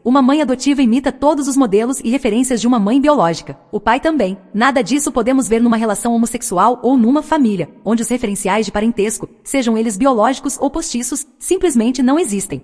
Uma mãe adotiva imita todos os modelos e referências de uma mãe biológica. O pai também. Nada disso podemos ver numa relação homossexual ou numa família, onde os referenciais de parentesco, sejam eles biológicos ou postiços, simplesmente não existem.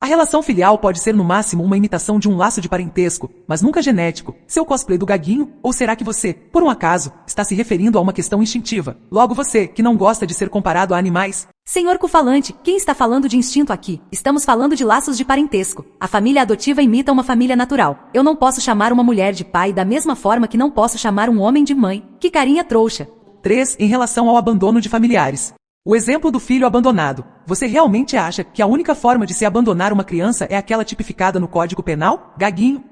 A relação filial pode ser no máximo uma imitação de um laço de parentesco, mas nunca genético. Seu cosplay do gaguinho? Ou será que você, por um acaso, está se referindo a uma questão instintiva? Logo você, que não gosta de ser comparado a animais? Senhor Cufalante, quem está falando de instinto aqui? Estamos falando de laços de parentesco. A família adotiva imita uma família natural. Eu não posso chamar uma mulher de pai da mesma forma que não posso chamar um homem de mãe. Que carinha trouxa. 3. Em relação ao abandono de familiares. O exemplo do filho abandonado. Você realmente acha que a única forma de se abandonar uma criança é aquela tipificada no Código Penal? Gaguinho.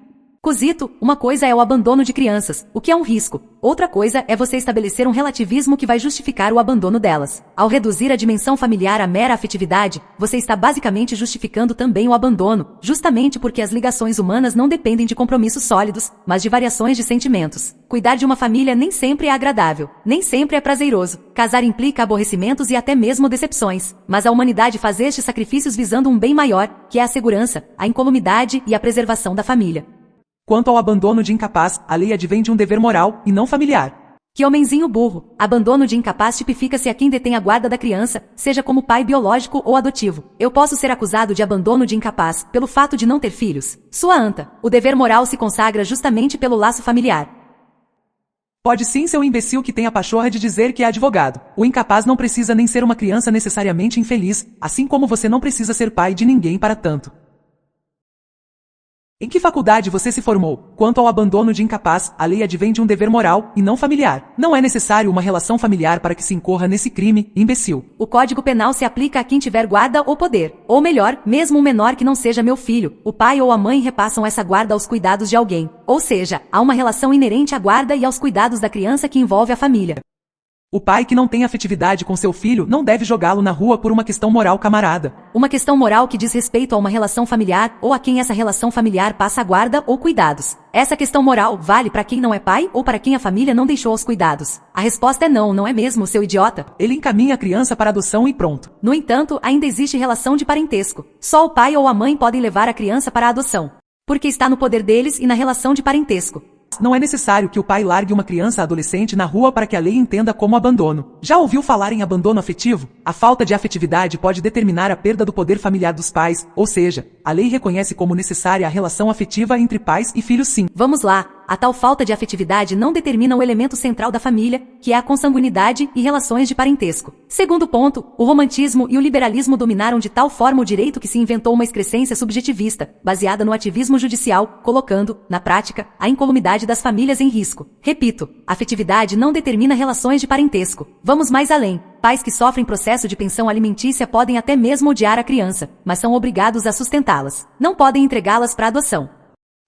Cusito, uma coisa é o abandono de crianças, o que é um risco. Outra coisa é você estabelecer um relativismo que vai justificar o abandono delas. Ao reduzir a dimensão familiar à mera afetividade, você está basicamente justificando também o abandono, justamente porque as ligações humanas não dependem de compromissos sólidos, mas de variações de sentimentos. Cuidar de uma família nem sempre é agradável, nem sempre é prazeroso. Casar implica aborrecimentos e até mesmo decepções. Mas a humanidade faz estes sacrifícios visando um bem maior, que é a segurança, a incolumidade e a preservação da família. Quanto ao abandono de incapaz, a lei advém de um dever moral, e não familiar. Que homenzinho burro. Abandono de incapaz tipifica-se a quem detém a guarda da criança, seja como pai biológico ou adotivo. Eu posso ser acusado de abandono de incapaz, pelo fato de não ter filhos. Sua anta. O dever moral se consagra justamente pelo laço familiar. Pode sim, seu imbecil que tem a pachorra de dizer que é advogado. O incapaz não precisa nem ser uma criança necessariamente infeliz, assim como você não precisa ser pai de ninguém para tanto. Em que faculdade você se formou? Quanto ao abandono de incapaz, a lei advém de um dever moral, e não familiar. Não é necessário uma relação familiar para que se incorra nesse crime, imbecil. O Código Penal se aplica a quem tiver guarda ou poder. Ou melhor, mesmo um menor que não seja meu filho, o pai ou a mãe repassam essa guarda aos cuidados de alguém. Ou seja, há uma relação inerente à guarda e aos cuidados da criança que envolve a família. O pai que não tem afetividade com seu filho não deve jogá-lo na rua por uma questão moral, camarada. Uma questão moral que diz respeito a uma relação familiar ou a quem essa relação familiar passa a guarda ou cuidados. Essa questão moral vale para quem não é pai ou para quem a família não deixou os cuidados. A resposta é não, não é mesmo, seu idiota? Ele encaminha a criança para adoção e pronto. No entanto, ainda existe relação de parentesco. Só o pai ou a mãe podem levar a criança para a adoção, porque está no poder deles e na relação de parentesco. Não é necessário que o pai largue uma criança adolescente na rua para que a lei entenda como abandono. Já ouviu falar em abandono afetivo? A falta de afetividade pode determinar a perda do poder familiar dos pais, ou seja, a lei reconhece como necessária a relação afetiva entre pais e filhos sim. Vamos lá. A tal falta de afetividade não determina o elemento central da família, que é a consanguinidade e relações de parentesco. Segundo ponto, o romantismo e o liberalismo dominaram de tal forma o direito que se inventou uma excrescência subjetivista, baseada no ativismo judicial, colocando, na prática, a incolumidade das famílias em risco. Repito, afetividade não determina relações de parentesco. Vamos mais além. Pais que sofrem processo de pensão alimentícia podem até mesmo odiar a criança, mas são obrigados a sustentá-las. Não podem entregá-las para adoção.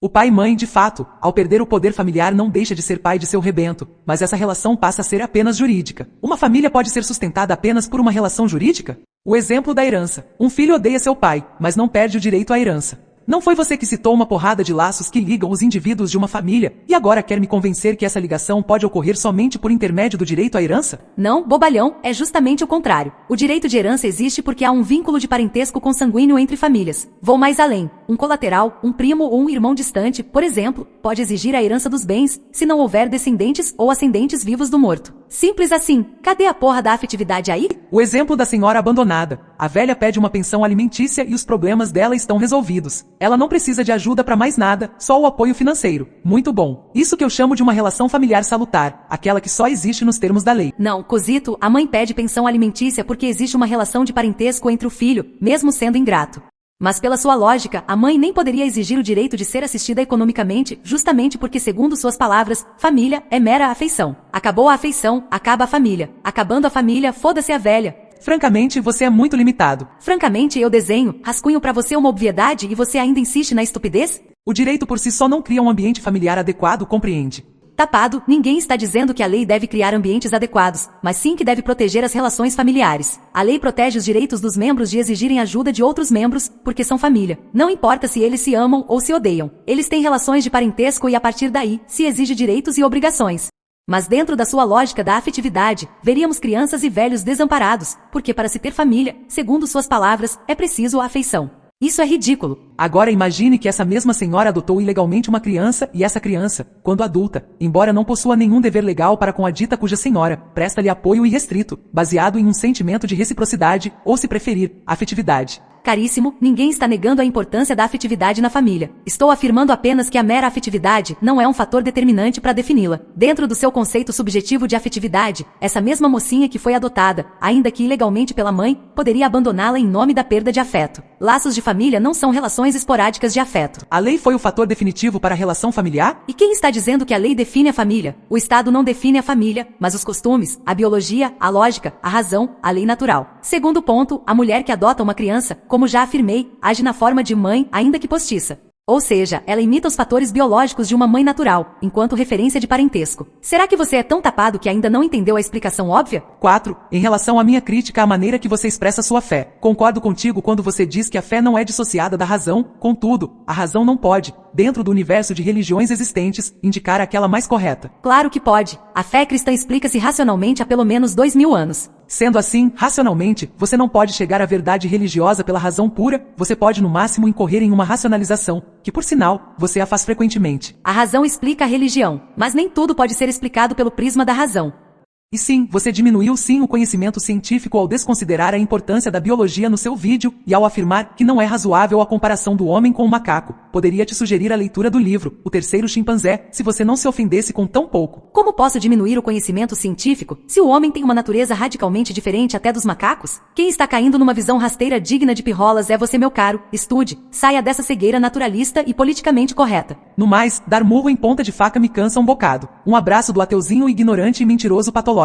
O pai e mãe, de fato, ao perder o poder familiar não deixa de ser pai de seu rebento, mas essa relação passa a ser apenas jurídica. Uma família pode ser sustentada apenas por uma relação jurídica? O exemplo da herança. Um filho odeia seu pai, mas não perde o direito à herança. Não foi você que citou uma porrada de laços que ligam os indivíduos de uma família, e agora quer me convencer que essa ligação pode ocorrer somente por intermédio do direito à herança? Não, bobalhão, é justamente o contrário. O direito de herança existe porque há um vínculo de parentesco consanguíneo entre famílias. Vou mais além. Um colateral, um primo ou um irmão distante, por exemplo, pode exigir a herança dos bens, se não houver descendentes ou ascendentes vivos do morto. Simples assim. Cadê a porra da afetividade aí? O exemplo da senhora abandonada. A velha pede uma pensão alimentícia e os problemas dela estão resolvidos. Ela não precisa de ajuda para mais nada, só o apoio financeiro. Muito bom. Isso que eu chamo de uma relação familiar salutar, aquela que só existe nos termos da lei. Não, cozito, a mãe pede pensão alimentícia porque existe uma relação de parentesco entre o filho, mesmo sendo ingrato. Mas pela sua lógica, a mãe nem poderia exigir o direito de ser assistida economicamente, justamente porque, segundo suas palavras, família é mera afeição. Acabou a afeição, acaba a família. Acabando a família, foda-se a velha. Francamente, você é muito limitado. Francamente, eu desenho, rascunho pra você uma obviedade e você ainda insiste na estupidez? O direito por si só não cria um ambiente familiar adequado, compreende? Tapado, ninguém está dizendo que a lei deve criar ambientes adequados, mas sim que deve proteger as relações familiares. A lei protege os direitos dos membros de exigirem ajuda de outros membros, porque são família. Não importa se eles se amam ou se odeiam. Eles têm relações de parentesco e a partir daí, se exige direitos e obrigações. Mas dentro da sua lógica da afetividade, veríamos crianças e velhos desamparados, porque para se ter família, segundo suas palavras, é preciso a afeição. Isso é ridículo. Agora imagine que essa mesma senhora adotou ilegalmente uma criança e essa criança, quando adulta, embora não possua nenhum dever legal para com a dita cuja senhora, presta-lhe apoio irrestrito, baseado em um sentimento de reciprocidade, ou se preferir, afetividade. Caríssimo, ninguém está negando a importância da afetividade na família. Estou afirmando apenas que a mera afetividade não é um fator determinante para defini-la. Dentro do seu conceito subjetivo de afetividade, essa mesma mocinha que foi adotada, ainda que ilegalmente pela mãe, poderia abandoná-la em nome da perda de afeto. Laços de família não são relações esporádicas de afeto. A lei foi o fator definitivo para a relação familiar? E quem está dizendo que a lei define a família? O Estado não define a família, mas os costumes, a biologia, a lógica, a razão, a lei natural. Segundo ponto, a mulher que adota uma criança, como já afirmei, age na forma de mãe, ainda que postiça. Ou seja, ela imita os fatores biológicos de uma mãe natural, enquanto referência de parentesco. Será que você é tão tapado que ainda não entendeu a explicação óbvia? 4. Em relação à minha crítica à maneira que você expressa sua fé. Concordo contigo quando você diz que a fé não é dissociada da razão, contudo, a razão não pode, dentro do universo de religiões existentes, indicar aquela mais correta. Claro que pode. A fé cristã explica-se racionalmente há pelo menos 2000 anos. Sendo assim, racionalmente, você não pode chegar à verdade religiosa pela razão pura, você pode no máximo incorrer em uma racionalização, que por sinal, você a faz frequentemente. A razão explica a religião, mas nem tudo pode ser explicado pelo prisma da razão. E sim, você diminuiu sim o conhecimento científico ao desconsiderar a importância da biologia no seu vídeo e ao afirmar que não é razoável a comparação do homem com o macaco. Poderia te sugerir a leitura do livro, O Terceiro Chimpanzé, se você não se ofendesse com tão pouco. Como posso diminuir o conhecimento científico, se o homem tem uma natureza radicalmente diferente até dos macacos? Quem está caindo numa visão rasteira digna de pirrolas é você, meu caro. Estude, saia dessa cegueira naturalista e politicamente correta. No mais, dar murro em ponta de faca me cansa um bocado. Um abraço do ateuzinho ignorante e mentiroso patológico.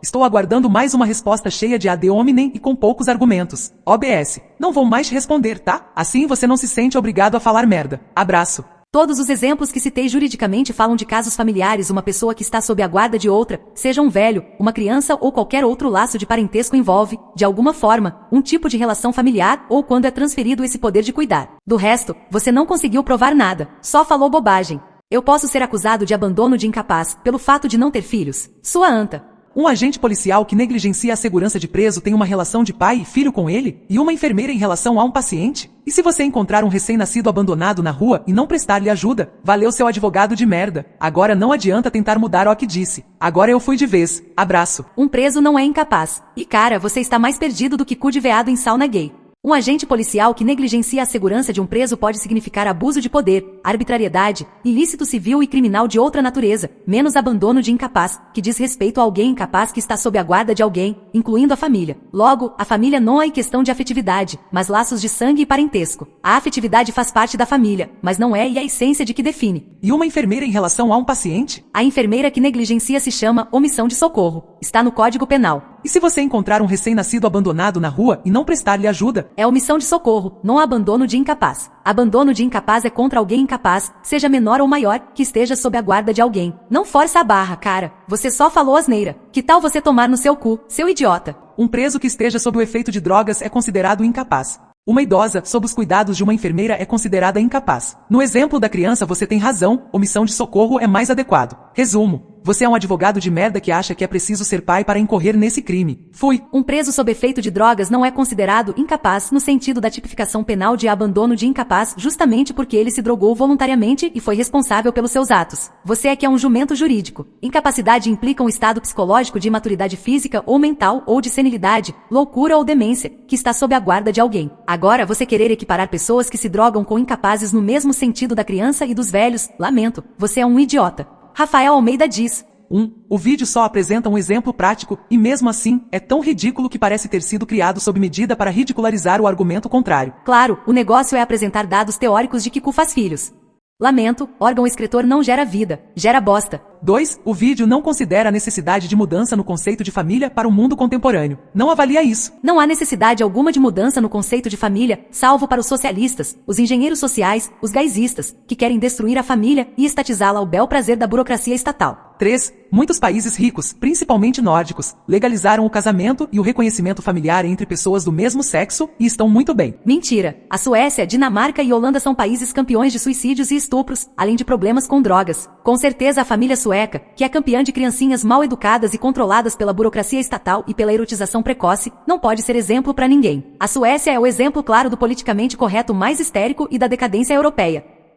Estou aguardando mais uma resposta cheia de ad hominem e com poucos argumentos. OBS. Não vou mais te responder, tá? Assim você não se sente obrigado a falar merda. Abraço. Todos os exemplos que citei juridicamente falam de casos familiares, uma pessoa que está sob a guarda de outra, seja um velho, uma criança ou qualquer outro laço de parentesco envolve, de alguma forma, um tipo de relação familiar ou quando é transferido esse poder de cuidar. Do resto, você não conseguiu provar nada, só falou bobagem. Eu posso ser acusado de abandono de incapaz, pelo fato de não ter filhos. Sua anta. Um agente policial que negligencia a segurança de preso tem uma relação de pai e filho com ele? E uma enfermeira em relação a um paciente? E se você encontrar um recém-nascido abandonado na rua e não prestar-lhe ajuda? Valeu seu advogado de merda. Agora não adianta tentar mudar o que disse. Agora eu fui de vez. Abraço. Um preso não é incapaz. E cara, você está mais perdido do que cu de veado em sauna gay. Um agente policial que negligencia a segurança de um preso pode significar abuso de poder, arbitrariedade, ilícito civil e criminal de outra natureza, menos abandono de incapaz, que diz respeito a alguém incapaz que está sob a guarda de alguém, incluindo a família. Logo, a família não é questão de afetividade, mas laços de sangue e parentesco. A afetividade faz parte da família, mas não é e a essência de que define. E uma enfermeira em relação a um paciente? A enfermeira que negligencia se chama omissão de socorro. Está no Código Penal. E se você encontrar um recém-nascido abandonado na rua e não prestar-lhe ajuda? É omissão de socorro, não abandono de incapaz. Abandono de incapaz é contra alguém incapaz, seja menor ou maior, que esteja sob a guarda de alguém. Não força a barra, cara. Você só falou asneira. Que tal você tomar no seu cu, seu idiota? Um preso que esteja sob o efeito de drogas é considerado incapaz. Uma idosa, sob os cuidados de uma enfermeira, é considerada incapaz. No exemplo da criança você tem razão, omissão de socorro é mais adequado. Resumo. Você é um advogado de merda que acha que é preciso ser pai para incorrer nesse crime. Fui. Um preso sob efeito de drogas não é considerado incapaz no sentido da tipificação penal de abandono de incapaz justamente porque ele se drogou voluntariamente e foi responsável pelos seus atos. Você é que é um jumento jurídico. Incapacidade implica um estado psicológico de imaturidade física ou mental ou de senilidade, loucura ou demência, que está sob a guarda de alguém. Agora você querer equiparar pessoas que se drogam com incapazes no mesmo sentido da criança e dos velhos, lamento, você é um idiota. Rafael Almeida diz. O vídeo só apresenta um exemplo prático, e mesmo assim, é tão ridículo que parece ter sido criado sob medida para ridicularizar o argumento contrário. Claro, o negócio é apresentar dados teóricos de que cu faz filhos. Lamento, órgão excretor não gera vida, gera bosta. 2. O vídeo não considera a necessidade de mudança no conceito de família para o mundo contemporâneo. Não avalia isso. Não há necessidade alguma de mudança no conceito de família, salvo para os socialistas, os engenheiros sociais, os gaysistas, que querem destruir a família e estatizá-la ao bel prazer da burocracia estatal. 3. Muitos países ricos, principalmente nórdicos, legalizaram o casamento e o reconhecimento familiar entre pessoas do mesmo sexo e estão muito bem. Mentira. A Suécia, Dinamarca e Holanda são países campeões de suicídios e estupros, além de problemas com drogas. Com certeza a família sueca sueca, que é campeã de criancinhas mal educadas e controladas pela burocracia estatal e pela erotização precoce, não pode ser exemplo para ninguém. A Suécia é o exemplo claro do politicamente correto mais histérico e da decadência europeia.